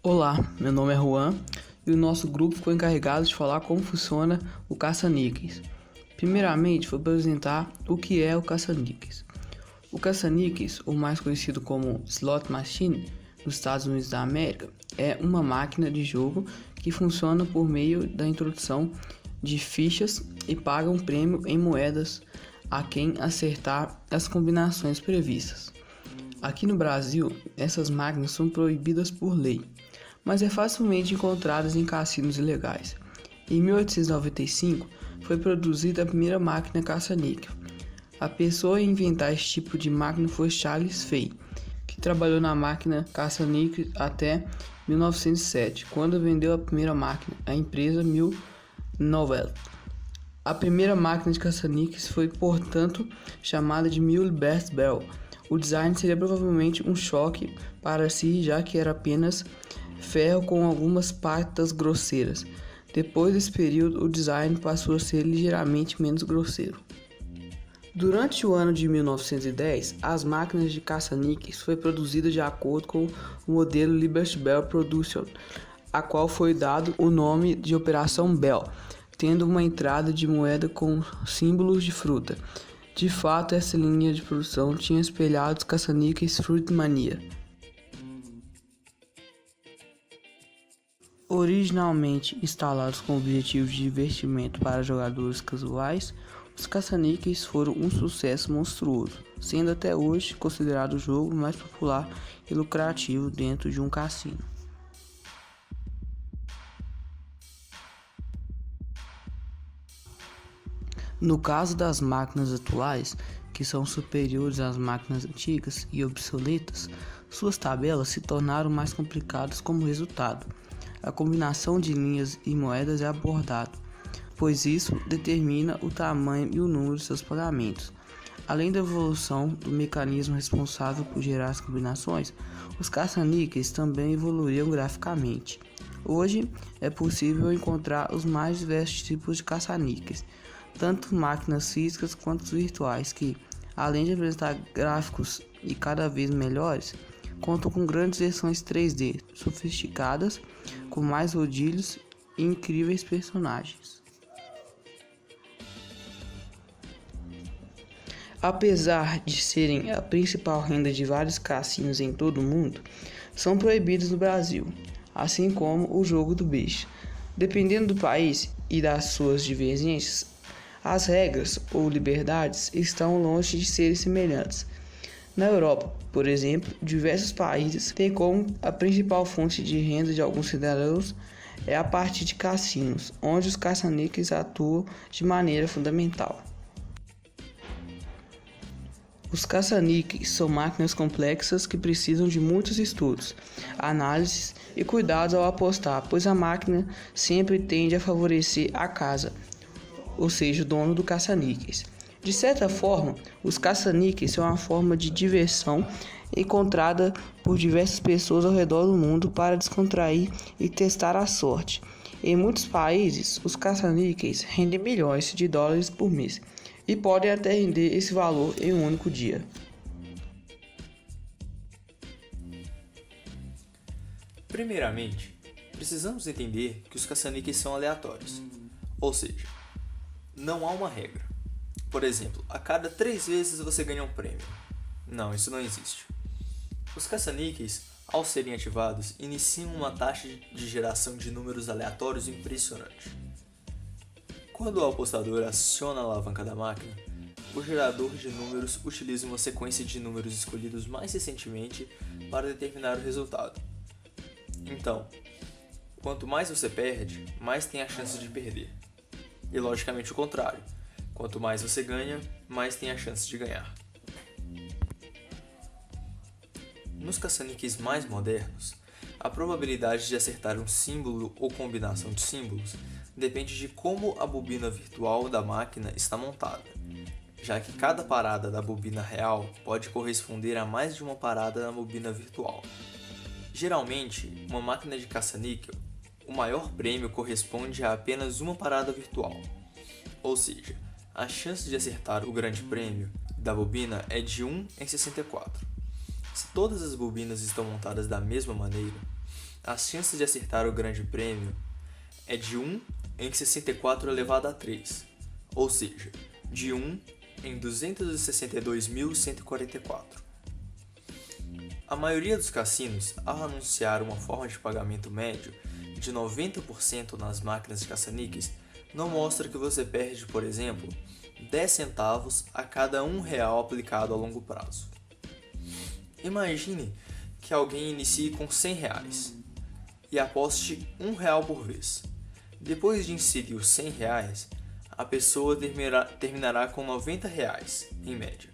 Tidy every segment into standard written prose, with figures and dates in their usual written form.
Olá, meu nome é Juan e o nosso grupo ficou encarregado de falar como funciona o caça-níqueis. Primeiramente, vou apresentar o que é o caça-níqueis. O caça-níqueis, ou mais conhecido como Slot Machine, nos Estados Unidos da América, é uma máquina de jogo que funciona por meio da introdução de fichas e paga um prêmio em moedas a quem acertar as combinações previstas. Aqui no Brasil, essas máquinas são proibidas por lei, mas é facilmente encontradas em cassinos ilegais. Em 1895, foi produzida a primeira máquina caça-níquel. A pessoa a inventar esse tipo de máquina foi Charles Fay, que trabalhou na máquina caça-níquel até 1907, quando vendeu a primeira máquina à empresa Mill Novell. A primeira máquina de caça-níqueis foi, portanto, chamada de Muhlenberg Bell. O design seria provavelmente um choque para si, já que era apenas ferro com algumas patas grosseiras. Depois desse período, o design passou a ser ligeiramente menos grosseiro. Durante o ano de 1910, as máquinas de caça-níqueis foi produzida de acordo com o modelo Liberty Bell Production, a qual foi dado o nome de Operação Bell, tendo uma entrada de moeda com símbolos de fruta. De fato, essa linha de produção tinha espelhado os caça-níqueis Fruit Mania. Originalmente instalados com o objetivo de divertimento para jogadores casuais, os caça-níqueis foram um sucesso monstruoso, sendo até hoje considerado o jogo mais popular e lucrativo dentro de um cassino. No caso das máquinas atuais, que são superiores às máquinas antigas e obsoletas, suas tabelas se tornaram mais complicadas como resultado. A combinação de linhas e moedas é abordado, pois isso determina o tamanho e o número de seus pagamentos. Além da evolução do mecanismo responsável por gerar as combinações, os caça-níqueis também evoluíram graficamente. Hoje é possível encontrar os mais diversos tipos de caça-níqueis, tanto máquinas físicas quanto virtuais, que, além de apresentar gráficos e cada vez melhores, contam com grandes versões 3D sofisticadas, com mais rodilhos e incríveis personagens. Apesar de serem a principal renda de vários cassinos em todo o mundo, são proibidos no Brasil, assim como o jogo do bicho. Dependendo do país e das suas divergências, as regras ou liberdades estão longe de serem semelhantes. Na Europa, por exemplo, diversos países têm como a principal fonte de renda de alguns cidadãos é a partir de cassinos, onde os caça-níqueis atuam de maneira fundamental. Os caça-níqueis são máquinas complexas que precisam de muitos estudos, análises e cuidados ao apostar, pois a máquina sempre tende a favorecer a casa, ou seja, o dono do caça-níqueis. De certa forma, os caça-níqueis são uma forma de diversão encontrada por diversas pessoas ao redor do mundo para descontrair e testar a sorte. Em muitos países, os caça-níqueis rendem milhões de dólares por mês e podem até render esse valor em um único dia. Primeiramente, precisamos entender que os caça-níqueis são aleatórios, ou seja, não há uma regra. Por exemplo, a cada 3 vezes você ganha um prêmio. Não, isso não existe. Os caça-níqueis, ao serem ativados, iniciam uma taxa de geração de números aleatórios impressionante. Quando o apostador aciona a alavanca da máquina, o gerador de números utiliza uma sequência de números escolhidos mais recentemente para determinar o resultado. Então, quanto mais você perde, mais tem a chance de perder. E logicamente o contrário. Quanto mais você ganha, mais tem a chance de ganhar. Nos caça-níqueis mais modernos, a probabilidade de acertar um símbolo ou combinação de símbolos depende de como a bobina virtual da máquina está montada, já que cada parada da bobina real pode corresponder a mais de uma parada na bobina virtual. Geralmente, uma máquina de caça-níquel, o maior prêmio corresponde a apenas uma parada virtual, ou seja, a chance de acertar o grande prêmio da bobina é de 1 em 64. Se todas as bobinas estão montadas da mesma maneira, as chances de acertar o grande prêmio é de 1 em 64 elevado a 3, ou seja, de 1 em 262.144. A maioria dos cassinos, ao anunciar uma forma de pagamento médio de 90% nas máquinas de caça-níqueis, não mostra que você perde, por exemplo, 10 centavos a cada R$1 aplicado a longo prazo. Imagine que alguém inicie com R$100 e aposte R$1 por vez. Depois de inserir os R$100, a pessoa terminará com R$90 em média,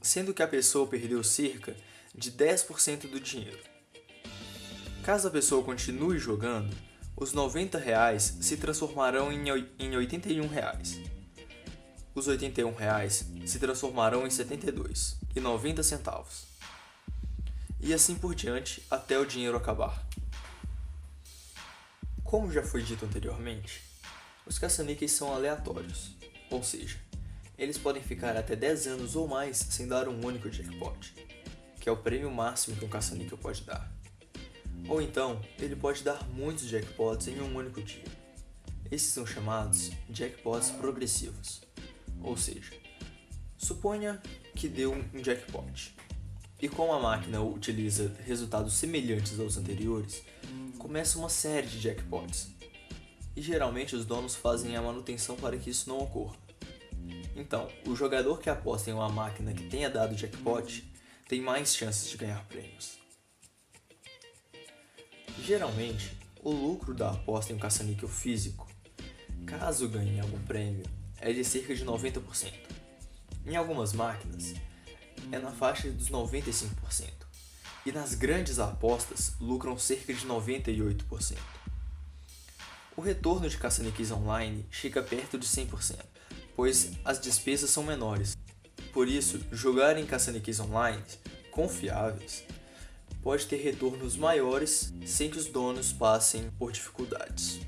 sendo que a pessoa perdeu cerca de 10% do dinheiro. Caso a pessoa continue jogando, os R$90 se transformarão em R$81. Os R$81 se transformarão em R$72,90. E assim por diante até o dinheiro acabar. Como já foi dito anteriormente, os caça-níqueis são aleatórios, ou seja, eles podem ficar até 10 anos ou mais sem dar um único jackpot, que é o prêmio máximo que um caça-níquel pode dar. Ou então, ele pode dar muitos jackpots em um único dia. Esses são chamados jackpots progressivos, ou seja, suponha que deu um jackpot, e como a máquina utiliza resultados semelhantes aos anteriores, começa uma série de jackpots, e geralmente os donos fazem a manutenção para que isso não ocorra. Então, o jogador que aposta em uma máquina que tenha dado jackpot tem mais chances de ganhar prêmios. Geralmente, o lucro da aposta em um caça-níquel físico, caso ganhe algum prêmio, é de cerca de 90%. Em algumas máquinas, é na faixa dos 95%. E nas grandes apostas, lucram cerca de 98%. O retorno de caça-níqueis online chega perto de 100%, pois as despesas são menores. Por isso, jogar em caça-níqueis online confiáveis pode ter retornos maiores sem que os donos passem por dificuldades.